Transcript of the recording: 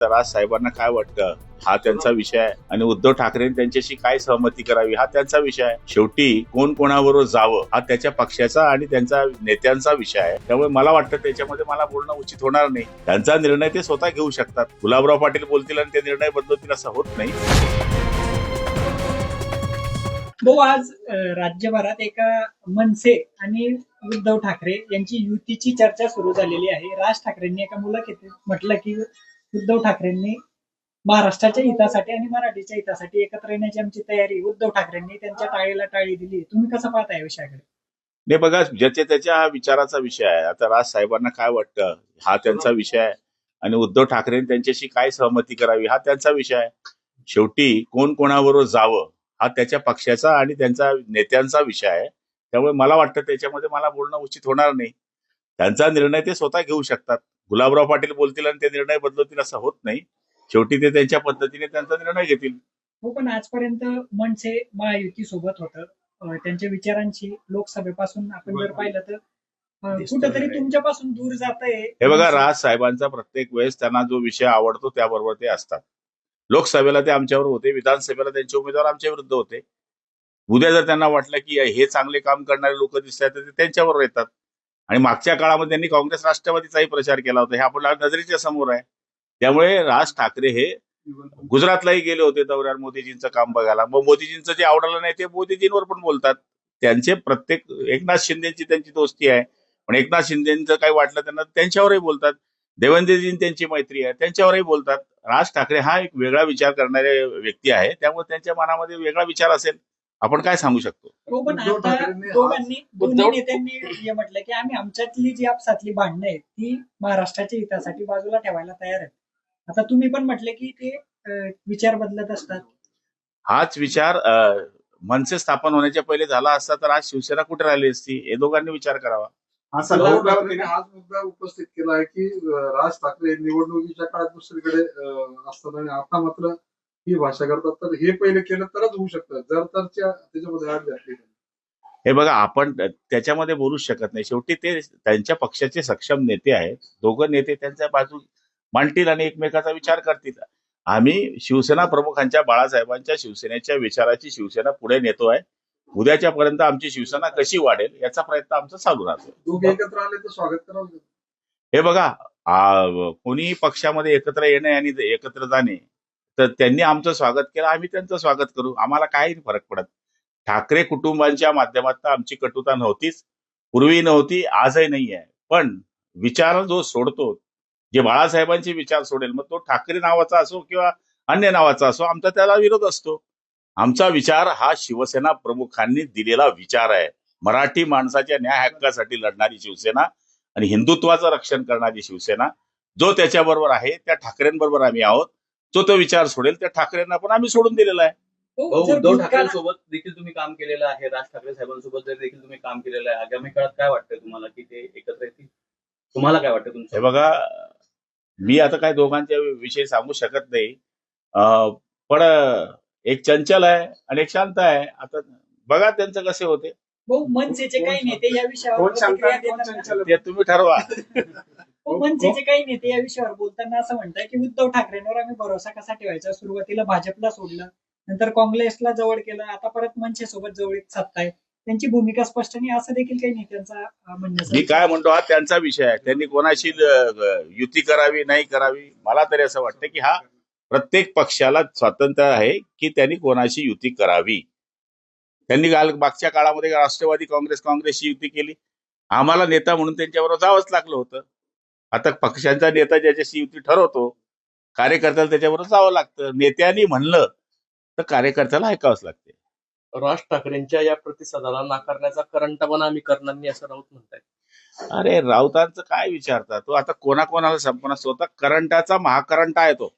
तर आज साहेबांना काय वाटतं हा त्यांचा विषय आहे आणि उद्धव ठाकरेंनी त्यांच्याशी काय सहमती करावी हा त्यांचा विषय आहे. शेवटी कोण कोणाबरोबर जावं हा त्याच्या पक्षाचा आणि त्यांच्या नेत्यांचा विषय आहे. त्यामुळे मला वाटतं त्याच्यामध्ये मला बोलणं उचित होणार नाही. त्यांचा निर्णय ते स्वतः घेऊ शकतात. गुलाबराव पाटील बोलतील आणि ते निर्णय बदलतील असं होत नाही. भाऊ, आज राज्यभरात एका मनसे आणि उद्धव ठाकरे यांची युतीची चर्चा सुरू झालेली आहे. राज ठाकरेंनी एका मुलाखतीत म्हटलं की उद्धव ठाकरेंनी महाराष्ट्राच्या हितासाठी आणि मराठीच्या हितासाठी एकत्र येण्याची आमची तयारी. उद्धव ठाकरेंनी त्यांच्या टाळीला टाळी दिली. तुम्ही कसं पाहताय या विषयाकडे? नाही बघा, ज्याच्या त्याच्या हा विचाराचा विषय आहे. आता राज साहेबांना काय वाटतं हा त्यांचा विषय आहे आणि उद्धव ठाकरेंनी त्यांच्याशी काय सहमती करावी हा त्यांचा विषय आहे. शेवटी कोण कोणाबरोबर जावं हा त्याच्या पक्षाचा आणि त्यांच्या नेत्यांचा विषय आहे. त्यामुळे मला वाटतं त्याच्यामध्ये मला बोलणं उचित होणार नाही. त्यांचा निर्णय ते स्वतः घेऊ शकतात. गुलाबराव पाटील बोलतील आणि ते निर्णय बदलतील असं होत नाही. शेवटी ते त्यांच्या पद्धतीने त्यांचा निर्णय घेतील. हो, पण आजपर्यंत मनसे महायुती सोबत होतं. त्यांच्या विचारांची लोकसभेपासून आपण जर पाहिलं तर कुठंतरी तुमच्यापासून दूर जात आहे. हे बघा, राज साहेबांचा प्रत्येक वेळेस त्यांना जो विषय आवडतो त्याबरोबर ते असतात. लोकसभेला ते आमच्यावर होते, विधानसभेला त्यांचे उमेदवार आमच्या विरुद्ध होते. उद्या जर त्यांना वाटलं की हे चांगले काम करणारे लोक दिसत आहेत तर ते त्यांच्यावर येतात. आणि मागच्या काळामध्ये त्यांनी काँग्रेस राष्ट्रवादीचाही प्रचार केला होता. हे आपल्या नजरेच्या समोर आहे. त्यामुळे राज ठाकरे हे गुजरातलाही गेले होते दौऱ्यावर मोदीजींचं काम बघायला. मग मोदीजींचं जे आवडलं नाही ते मोदीजींवर पण बोलतात. त्यांचे प्रत्येक एकनाथ शिंदेची त्यांची दोस्ती आहे, पण एकनाथ शिंदेचं काही वाटलं त्यांना त्यांच्यावरही बोलतात. देवेंद्रजींची त्यांची मैत्री आहे, त्यांच्यावरही बोलतात. राज ठाकरे हा एक वेगळा विचार करणारे व्यक्ती आहे. त्यामुळे त्यांच्या मनामध्ये वेगळा विचार असेल, आपण काय सांगू शकतो. हो, पण आता दोन्ही नेत्यांनी हे म्हटलं की आम्ही आमच्यातली जी आपसातली भांडणं आहेत ती महाराष्ट्राच्या हितासाठी बाजूला ठेवायला तयार आहेत. आता तुम्ही पण म्हटले की ते विचार बदलत असतात. हाच विचार मनसे स्थापन होण्याच्या पहिले झाला असता तर आज शिवसेना कुठे राहिली असती, हे दोघांनी विचार करावा. उद्धव ठाकरेंनी हाच मुद्दा उपस्थित केला आहे की राज ठाकरे निवडणुकीच्या काळात दुसरीकडे असतात आणि आता मात्र ही भाषा करतात. तर हे पहिले केलं तरच होऊ शकतं. जर तरच्या त्याच्यामध्ये आठ घातली. हे बघा, आपण त्याच्यामध्ये बोलूच शकत नाही. शेवटी ते त्यांच्या पक्षाचे सक्षम नेते आहेत. दोघं नेते त्यांच्या बाजू मांडतील आणि एकमेकाचा विचार करतील. आम्ही शिवसेना प्रमुखांच्या बाळासाहेबांच्या शिवसेनेच्या विचाराची शिवसेना पुढे नेतोय. उद्याच्या पर्यंत आमची शिवसेना कशी वाढेल याचा प्रयत्न आमचा चालू राहतो. दोघे एकत्र आले तर स्वागत करावं. हे बघा, कोणी पक्षामध्ये एकत्र येणे आणि एकत्र जाणे, तर त्यांनी आमचं स्वागत केलं, आम्ही त्यांचं स्वागत करू. आम्हाला काही फरक पडत. ठाकरे कुटुंबांच्या माध्यमातून आमची कटुता नव्हतीच, पूर्वी नव्हती, आजही नाही आहे. पण विचार जो सोडतो, जे बाळासाहेबांचे विचार सोडेल, मग तो ठाकरे नावाचा असो किंवा अन्य नावाचा असो, आमचा त्याला विरोध असतो. आमचा विचार हा शिवसेना प्रमुखांनी दिलेला विचार आहे. मराठी माणसाच्या न्याय हक्कासाठी लढणारी शिवसेना आणि हिंदुत्वाचं रक्षण करणारी शिवसेना. जो त्याच्याबरोबर आहे त्या ठाकरेंबरोबर आम्ही आहोत. जो तो विचार सोडेल त्या ठाकरेंना पण आम्ही सोडून दिलेला आहे. उद्धव ठाकरेंसोबत देखील तुम्ही काम केलेलं आहे, राज ठाकरे साहेबांसोबत देखील तुम्ही काम केलेलं आहे. आगामी काळात काय वाटतंय तुम्हाला की ते एकत्र येतील? तुम्हाला काय वाटतं तुमचं? हे बघा, मी आता काय दोघांच्या विषयी सांगू शकत नाही. पण एक चंचल आहे आणि एक शांत आहे. आता बघा त्यांचं कसे होते. मनसेचे काही नेते या विषयावर ते तुम्ही ठरवा. मनसेचे काही नेते या विषयावर बोलताना असं म्हणतात की उद्धव ठाकरेंवर आम्ही भरोसा कसा ठेवायचा. सुरुवातीला भाजपला सोडलं, नंतर काँग्रेसला जवळ केलं, आता परत मनसे सोबत जवळीक साधताय. त्यांची भूमिका स्पष्ट नाही असं देखील काही नेत्यांचा म्हणणं. मी काय म्हणतो, हा त्यांचा विषय आहे. त्यांनी कोणाशी युती करावी नाही करावी, मला तरी असं वाटतं की हा प्रत्येक पक्षाला स्वातंत्र्य आहे की त्यांनी कोणाशी युती करावी. त्यांनी मागच्या काळामध्ये राष्ट्रवादी काँग्रेसशी युती केली. आम्हाला नेता म्हणून त्यांच्याबरोबर जावंच लागलं होतं. आता पक्षांचा नेता ज्याच्याशी युती ठरवतो, कार्यकर्त्याला त्याच्याबरोबर जावं लागतं. नेत्यांनी म्हणलं तर कार्यकर्त्याला ऐकावंच लागते. राज ठाकरेंच्या या प्रतिसादाला नाकारण्याचा करंटपणा आम्ही करणार नाही असं राऊत म्हणतायत. अरे, राऊतांचं काय विचारता तो? आता कोणाकोणाला संपणार? स्वतः करंटाचा महाकरंट आहे तो.